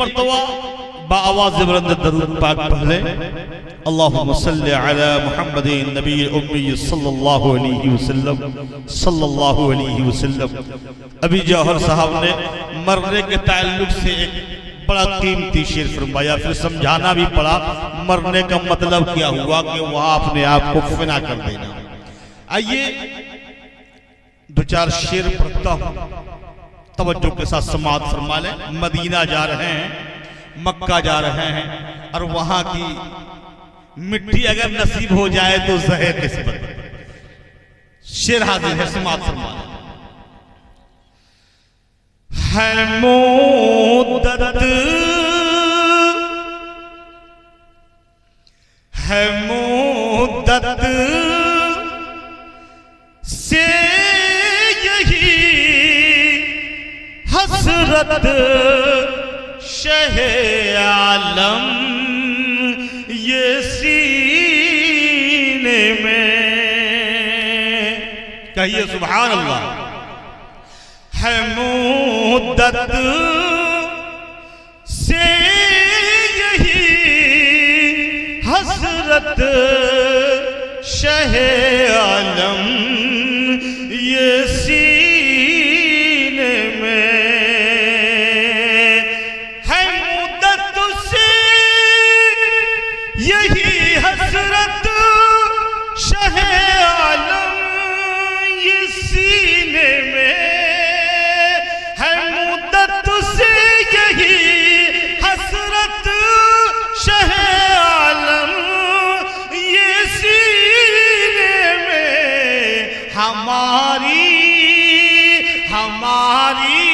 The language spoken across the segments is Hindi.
मरतबा बाआवाज़ बुलंद दरूद पाक पढ़ लें। अल्लाहुम्मा सल्ली अला मुहम्मदिन नबील उम्मी सल्लल्लाहु अलैहि वसल्लम सल्लल्लाहु अलैहि वसल्लम। अभी जौहर साहब ने मरने के ताल्लुक से एक बड़ा कीमती शेर फरमाया, फिर समझाना भी पड़ा मरने का मतलब क्या हुआ कि वहां अपने आप को फना कर देना। आइए दो चार शेर पढ़ता हूं, तवज्जो के साथ समाअत फरमा लें। मदीना जा रहे हैं, मक्का जा रहे हैं, और वहां की मिट्टी अगर नसीब हो जाए तो ज़हे किस्मत। शेर हाजिर है, समाअत फरमा लें। है मुद्दत है मुद्दत से यही हसरत शहे आलम ये सीने में। कहिए सुभान अल्लाह। है मुद्दत से यही हसरत शहे आलम ये सीने में। है मुद्दत से यही हसरत शहे आलम ये सीने में। है मुद्दत से यही हसरत शहे आलम ये सीने में। हमारी हमारी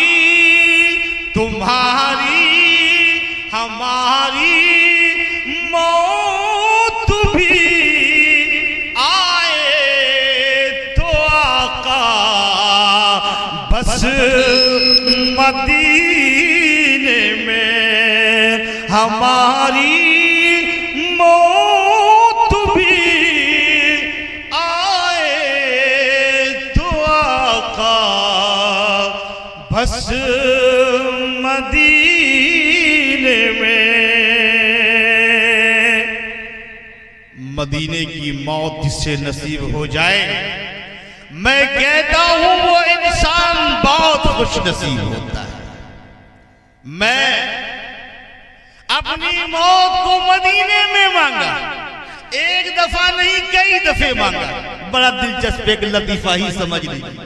तुम्हारी हमारी मौत भी आए तो आका बस मदीने में। हमारी मौत भी आए तो आका बस मदीने में। मदीने की मौत जिससे नसीब हो जाए, मैं कहता हूं वो इंसान बहुत खुश नसीब होता है। मैं अपनी मौत को मदीने में मांगा, एक दफा नहीं कई दफे मांगा। बड़ा दिलचस्प एक लतीफा ही समझ लीजिए।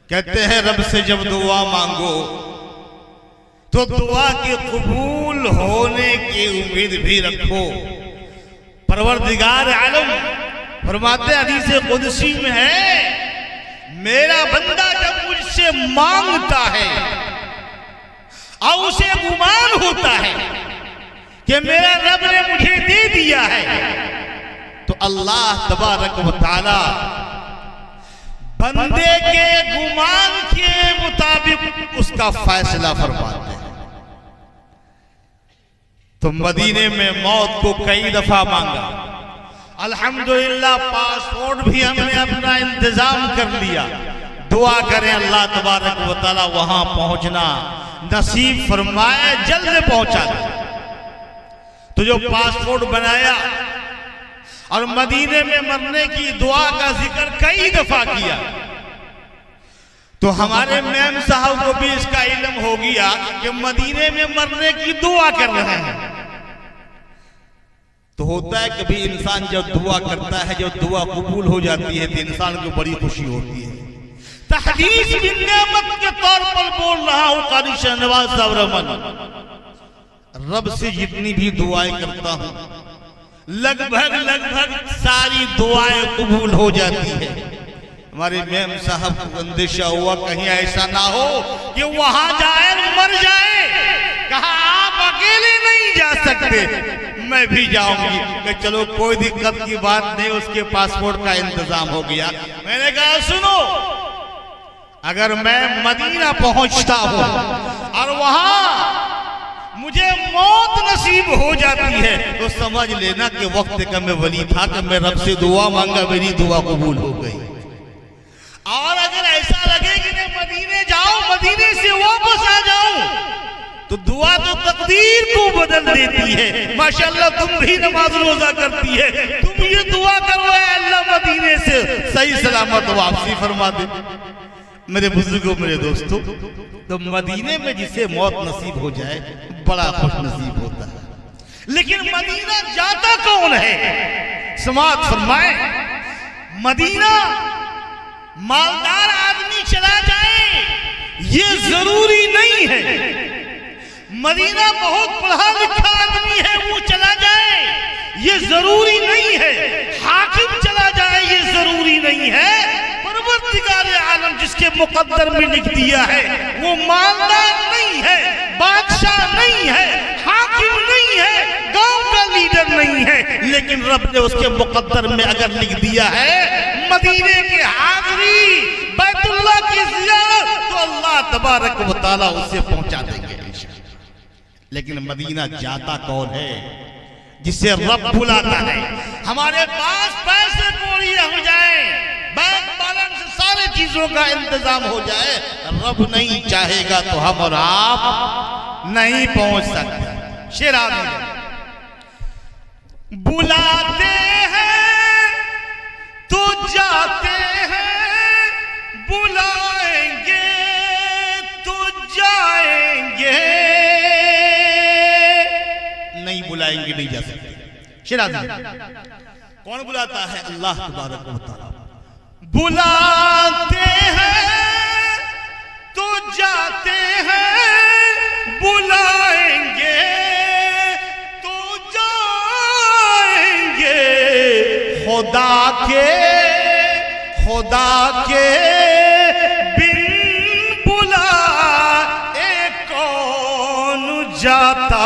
कहते हैं रब से जब दुआ मांगो तो दुआ के कबूल होने की उम्मीद भी रखो। परवरदिगार आलम फरमाते हदीस कुदसी में है, मेरा बंदा जब मुझसे मांगता है और उसे गुमान होता है कि मेरा रब ने मुझे दे दिया है, तो अल्लाह तबारक व तआला बंदे के गुमान के मुताबिक उसका फैसला फरमाते हैं। तो मदीने में मौत को कई दफा मांगा। अल्हम्दुलिल्लाह पासपोर्ट भी हमने अपना इंतजाम कर लिया। दुआ करें अल्लाह तबारक व तआला वहां पहुंचना नसीब फरमाए, जल्द पहुंचा दे। तो जो पासपोर्ट बनाया और मदीने में मरने की दुआ का जिक्र कई दफा किया, तो हमारे मैम साहब को भी इसका इल्म हो गया कि मदीने में मरने की दुआ कर रहे हैं। तो होता है कभी इंसान जब दुआ करता है, जब दुआ कबूल हो जाती है तो इंसान को बड़ी खुशी होती है। तहदीस बिन नेमत के तौर पर बोल रहा हूं कारी शहनवाज साहब रहमान, रब से जितनी भी दुआएं करता हूं लगभग सारी दुआएं कबूल हो जाती है। हमारे मैम साहब को अंदेशा हुआ कहीं ऐसा ना हो कि वहां जाए मर जाए। कहा आप अकेले नहीं जा सकते, मैं भी जाऊंगी। कि चलो कोई दिक्कत की बात नहीं, उसके पासपोर्ट का इंतजाम हो गया। मैंने कहा सुनो, अगर मैं मदीना पहुंचता हूं और वहां मुझे मौत नसीब हो जाती है तो समझ लेना कि वक्त का मैं वली था कि मैं रब से दुआ मांगा, मेरी दुआ कबूल हो गई। और अगर ऐसा लगे कि मैं मदीने जाऊं, मदीने से वापस आ जाऊं, तो दुआ तो तकदीर को बदल देती है। माशाअल्लाह तुम भी नमाज रोजा करती है, तुम ये दुआ करो अल्लाह मदीने से सही सलामत वापसी फरमा दे। मेरे बुजुर्गों, मेरे दोस्तों, तो मदीने में जिसे मौत नसीब हो जाए बड़ा खुश नसीब होता है। लेकिन मदीना जाता कौन है? समाअत फरमाए, मदीना मालदार आदमी चला जाए ये जरूरी नहीं है। मदीना बहुत पढ़ा लिखा आदमी है वो चला जाए ये जरूरी नहीं है। हाकिम चला जाए ये जरूरी नहीं है। परवरदिगार आलम जिसके मुकद्दर में लिख दिया है वो मालदार नहीं है, बादशाह नहीं है, हाकिम नहीं है, गांव का लीडर नहीं है, लेकिन रब ने उसके मुकद्दर में अगर लिख दिया है मदीने की हाजिरी, बैतुल्लाह की ज़ियारत, तो अल्लाह तबारक व तआला उसे पहुंचा देंगे। लेकिन मदीना जाता कौन है? जिसे रब बुलाता है। हमारे पास पैसे कौड़िए हो जाए, बैंक बैलेंस से सारे चीजों का इंतजाम हो जाए, रब नहीं चाहेगा तो हम और आप नहीं पहुंच सकते। शेर आदमी बुलाते हैं तो जाते हैं, बुलाएंगे तो जाएंगे, नहीं बुलाएंगे नहीं जा सकते। कौन बुलाता है? अल्लाह तबारक व तआला। बुलाते हैं तो जाते हैं, बुलाएंगे तो जाएंगे, खुदा के बिन बुलाए कौन जाता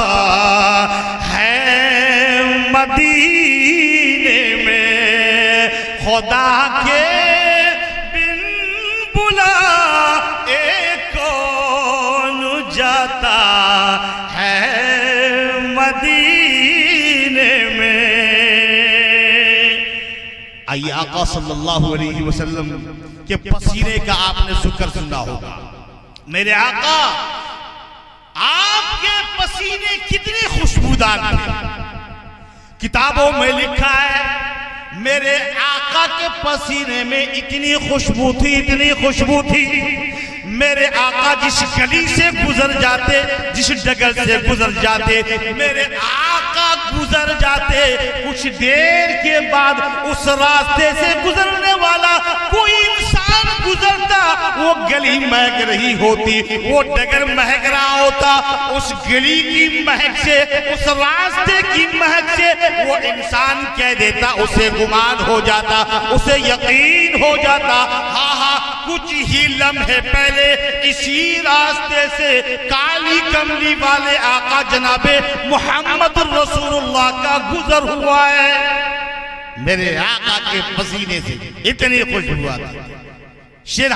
मदीने में, खुदा के बिन बुलाए कौन जाता है मदीने में। आइए आका सल्लल्लाहु अलैहि वसल्लम के पसीने का आपने शुक्र सुना होगा। मेरे आका, आपके पसीने कितने खुशबूदार थे। किताबों में लिखा है मेरे आका के पसीने में इतनी खुशबू थी, इतनी खुशबू थी, मेरे आका जिस गली से गुजर जाते, जिस डगर से गुजर जाते, मेरे आका गुजर जाते, कुछ देर के बाद उस रास्ते से गुजरने वाला कोई इंसान गुजरता, वो गली महक रही होती, वो डगर महक रहा होता, उस गली की महक से, उस रास्ते की महक से वो इंसान कह देता, उसे गुमान हो जाता, उसे यकीन हो जाता, हाँ हाँ कुछ ही लम्हे पहले इसी रास्ते से काली कमली वाले आका जनाबे मोहम्मद रसूलुल्लाह का गुजर हुआ है। मेरे आका के पसीने से इतनी खुशबू आती। शेर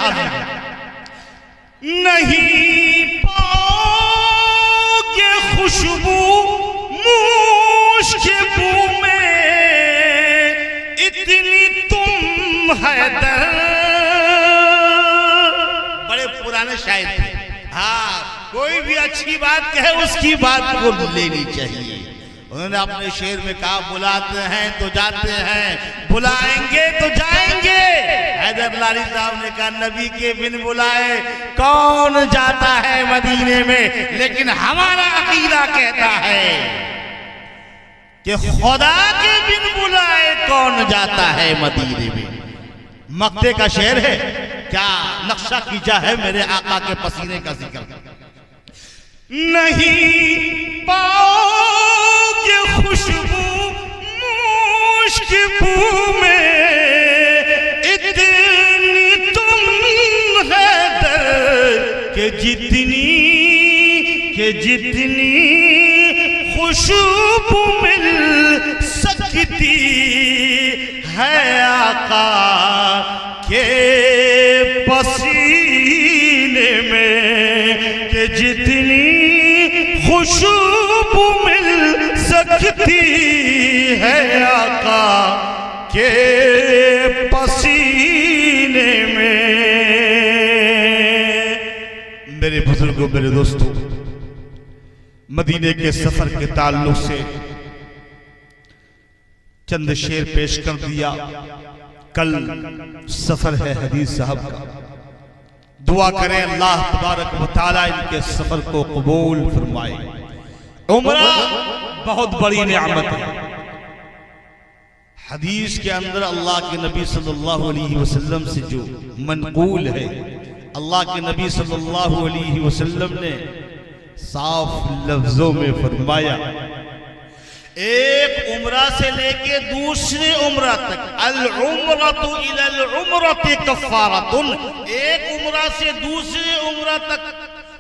नहीं पाओगे खुशबू मुश्किबू में, इतनी तुम हैदर। बड़े पुराने शायर थे। हाँ, कोई भी अच्छी बात कहे उसकी बात को लेनी चाहिए। उन्होंने अपने शेर में कहा बुलाते हैं तो जाते हैं, बुलाएंगे तो जाएंगे। हैदर लारी साहब ने कहा नबी के बिन बुलाए कौन जाता है मदीने में, लेकिन हमारा अकीदा कहता है कि खुदा के बिन बुलाए कौन जाता है मदीने में। मक्ते का शेर है, क्या नक्शा खींचा है मेरे आका के पसीने का जिक्र। नहीं पाओगे खुशबू मुश्किबू में, इतनी तुम हैदर के जितनी खुशबू मिल सकती है आका के पसीने में, के जितनी खुशबू मिल सकती है आका के पसीने में। मेरे बुजुर्गों, मेरे दोस्तों, मदीने के सफर के ताल्लुक से चंद शेर पेश कर दिया। कल सफर है हदीस साहब का। दुआ करें अल्लाह तबारक व तआला इनके सफर को कबूल फरमाए। उम्रा बहुत बड़ी नेमत है। हदीस के अंदर अल्लाह के नबी सल्लल्लाहु अलैहि वसल्लम से जो मनकूल है, अल्लाह के नबी सल्लल्लाहु अलैहि वसल्लम ने साफ लफ्जों में फरमाया, एक उम्रा से लेके दूसरे उम्रा तक, अल उम्रतु इलल उम्रति कफ्फारतुन, एक उम्रा से दूसरे उम्रा तक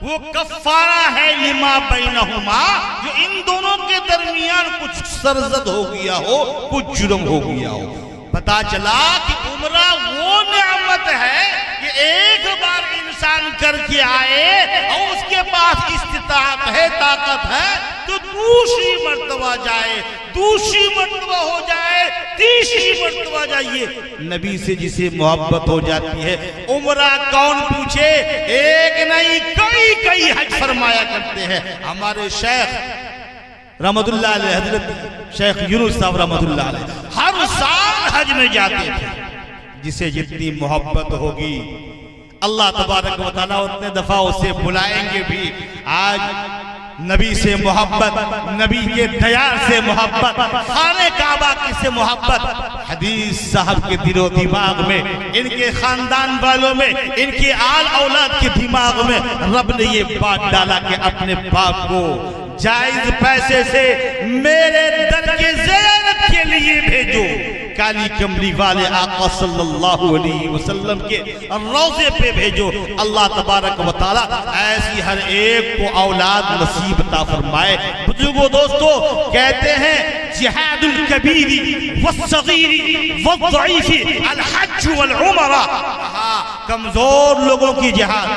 वो कफ्फारा है लिमा बैनहुमा, जो इन दोनों के दरमियान कुछ सरजद हो गया हो, कुछ जुर्म हो गया हो। पता चला कि उम्रा वो नेमत है कि एक बार इंसान करके आए और उसके पास इस्तिताअत है, ताकत है, तो दूसरी मर्तबा जाए, दूसरी मर्तबा हो जाए, तीसरी मर्तबा जाइए। नबी से जिसे मोहब्बत हो जाती है, उम्रा कौन पूछे, एक नहीं कई कई हज फरमाया करते हैं। हमारे शेख रहमतुल्लाह अलैह, हजरत शेख यूनुस साहब रहमतुल्लाह अलैह हर साल हज में जाते थे। जिसे जितनी मोहब्बत होगी अल्लाह तबारक व तआला उतने दफा उसे बुलाएंगे भी। आज नबी से मोहब्बत, नबी के दयार से मोहब्बत, खाने काबा की से मोहब्बत, हदीस साहब के दिलो दिमाग में, इनके खानदान वालों में, इनके आल औलाद के दिमाग में रब ने ये बात डाला कि अपने बाप को जायज पैसे से मेरे दर के ज़ियारत के लिए भेजो। काली कमली वाले आका सल्लल्लाहु अलैहि वसल्लम के रोज़े पे भेजो। अल्लाह तबारक व तआला ऐसी हर एक को औलाद नसीब अता फरमाए। बुजुर्गों, दोस्तों, कहते हैं जिहादुल कबीरी वस्सगीरी वद्दईफी अल हज वल उमरा, कमजोर लोगों की जिहाद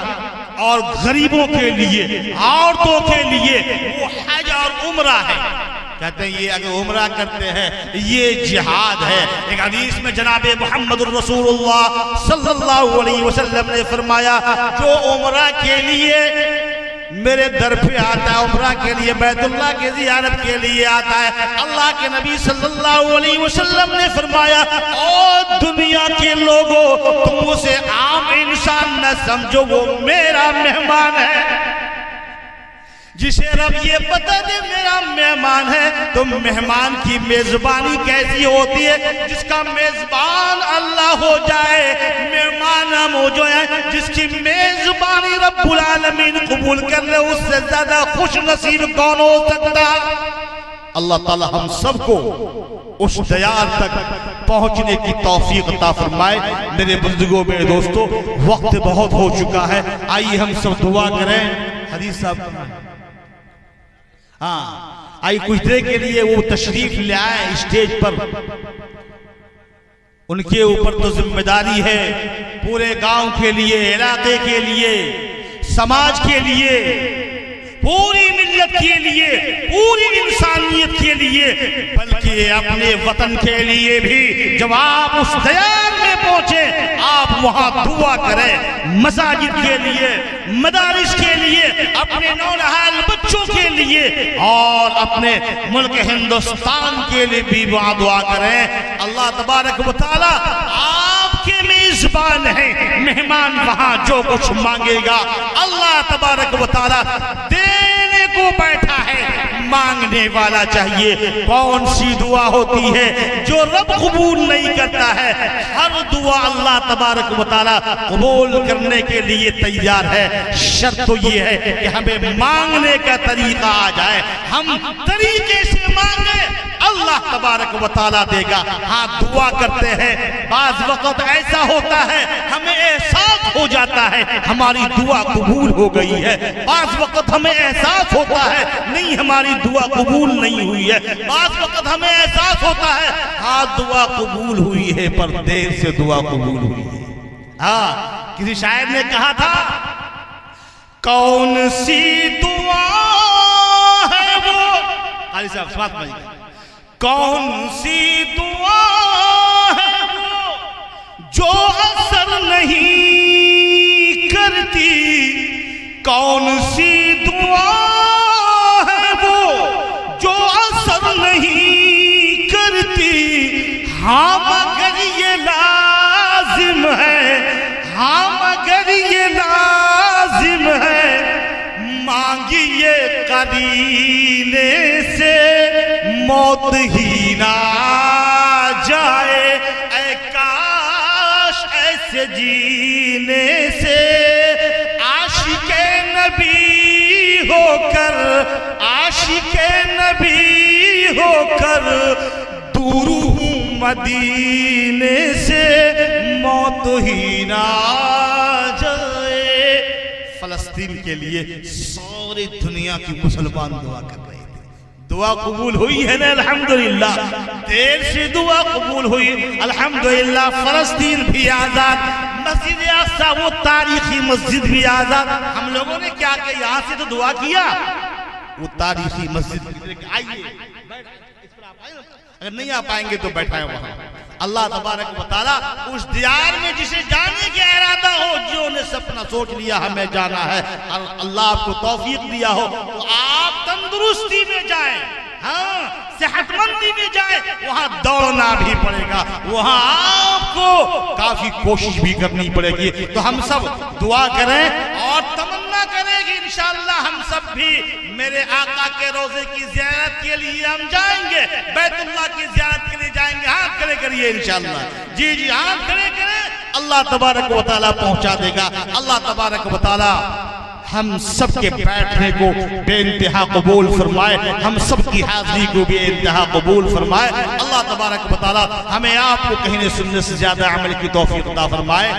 और गरीबों के लिए, औरतों के लिए वो हज और उमरा है। कहते हैं ये अगर उमरा करते हैं ये जिहाद है। एक हदीस में जनाबे मुहम्मदुर रसूलुल्लाह सल्लल्लाहु अलैहि वसल्लम ने फरमाया, जो उमरा के लिए मेरे दर पे आता है, उमरा के लिए बैतुल्लाह की ज़ियारत के लिए आता है, अल्लाह के नबी सल्लल्लाहु अलैहि वसल्लम ने फरमाया, ओ दुनिया के लोगों, तुम उसे आम इंसान न समझो, वो मेरा मेहमान है। जिसे रब ये बता दे मेरा मेहमान है, तो मेहमान की मेजबानी कैसी होती है? जिसका मेजबान अल्लाह हो जाए, मेहमान हम हो जाए, जिसकी मेजबानी रब्बुल आलमीन कबूल कर ले, उससे ज्यादा खुश नसीब कौन हो सकता? अल्लाह ताला हम सबको उस दयार तक पहुंचने की तौफीक अता फरमाए। मेरे बुजुर्गों, मेरे दोस्तों, वक्त बहुत हो चुका है, आइए हम सब दुआ करें। हदीस साहब, हाँ, आई कुछ देर के लिए वो तशरीफ ले आए स्टेज पर। उनके ऊपर तो जिम्मेदारी है पूरे गांव के लिए, इलाके के लिए, समाज के लिए, पूरी मिल्लत के लिए, पूरी इंसानियत के लिए, बल्कि अपने वतन के लिए भी। जब आप उस दयार में पहुंचे, आप वहां दुआ करें मसाजिद के लिए, मदारिस के लिए, अपने नौनहाल बच्चों के लिए और अपने मुल्क हिंदुस्तान के लिए भी वहां दुआ करें। अल्लाह तबारक व तआला आपके मेजबान है, मेहमान वहां जो कुछ मांगेगा अल्लाह तबारक व तआला देने को बैठा है, मांगने वाला चाहिए। कौन सी दुआ होती है जो रब कबूल नहीं करता है? हर दुआ अल्लाह तबारक व तआला कबूल करने के लिए तैयार है। शर्त तो ये है कि हमें मांगने का तरीका आ जाए, हम तरीके से मांगे, अल्लाह तबारक व तआला देगा। हाँ, दुआ करते हैं, बाज वक्त ऐसा होता है हमें एहसास हो जाता है हमारी दुआ कबूल हो गई है, बाज वक्त हमें एहसास होता है नहीं हमारी दुआ कबूल नहीं हुई है, बाज वक्त हमें एहसास होता है हाँ दुआ कबूल हुई है पर देर से दुआ कबूल हुई है। हाँ, किसी शायर ने कहा था, कौन सी दुआ है वो, काली साहब समाप्त भाई, कौन सी दुआ है वो जो असर नहीं करती, कौन सी दुआ है मदीने से मौत ही ना जाए, ऐ काश ऐसे जीने से आशिके नबी होकर, आशिके नबी होकर दूर हूँ मदीने से मौत ही ना जाए। फलस्तीन के लिए सारी दुनिया की मुसलमान दुआ कर रहे थे। दुआ कबूल हुई है ना अल्हम्दुलिल्लाह, देर से दुआ कबूल हुई अल्हम्दुलिल्लाह। फलस्तीन भी आजाद, मस्जिद अक्सा वो तारीखी मस्जिद भी आजाद। हम लोगों ने क्या किया, यहाँ से तो दुआ किया, वो तारीखी मस्जिद आइए, अगर नहीं आ पाएंगे तो बैठाए वहां। अल्लाह तबारक व तआला उस दियार में जिसे जाने का इरादा हो, जो ने सपना सोच लिया हमें जाना है, अल्लाह आपको तौफीक दिया हो तो आप तंदुरुस्ती में जाए, हाँ सेहतमंदी में जाए, वहां दौड़ना भी पड़ेगा, वहां आपको काफी कोशिश भी करनी पड़ेगी। तो हम सब दुआ करें और तमन्ना करें कि इंशाअल्लाह हम सब भी मेरे आका के रोजे की ज़ियारत के लिए हम जाएंगे, बैतुल्लाह की ज़ियारत के लिए जाएंगे। हाथ खड़े करिए इंशाअल्लाह, जी जी हाथ खड़े करें, अल्लाह तबारक व तआला पहुंचा देगा। अल्लाह तबारक व तआला हम सब के बैठने को बेइंतहा कबूल फरमाए, हम सब की हाजिरी को बेइंतहा कबूल फरमाए। अल्लाह तबारक व तआला हमें आपको कहने सुनने से ज्यादा अमल की तौफीक अता फरमाए।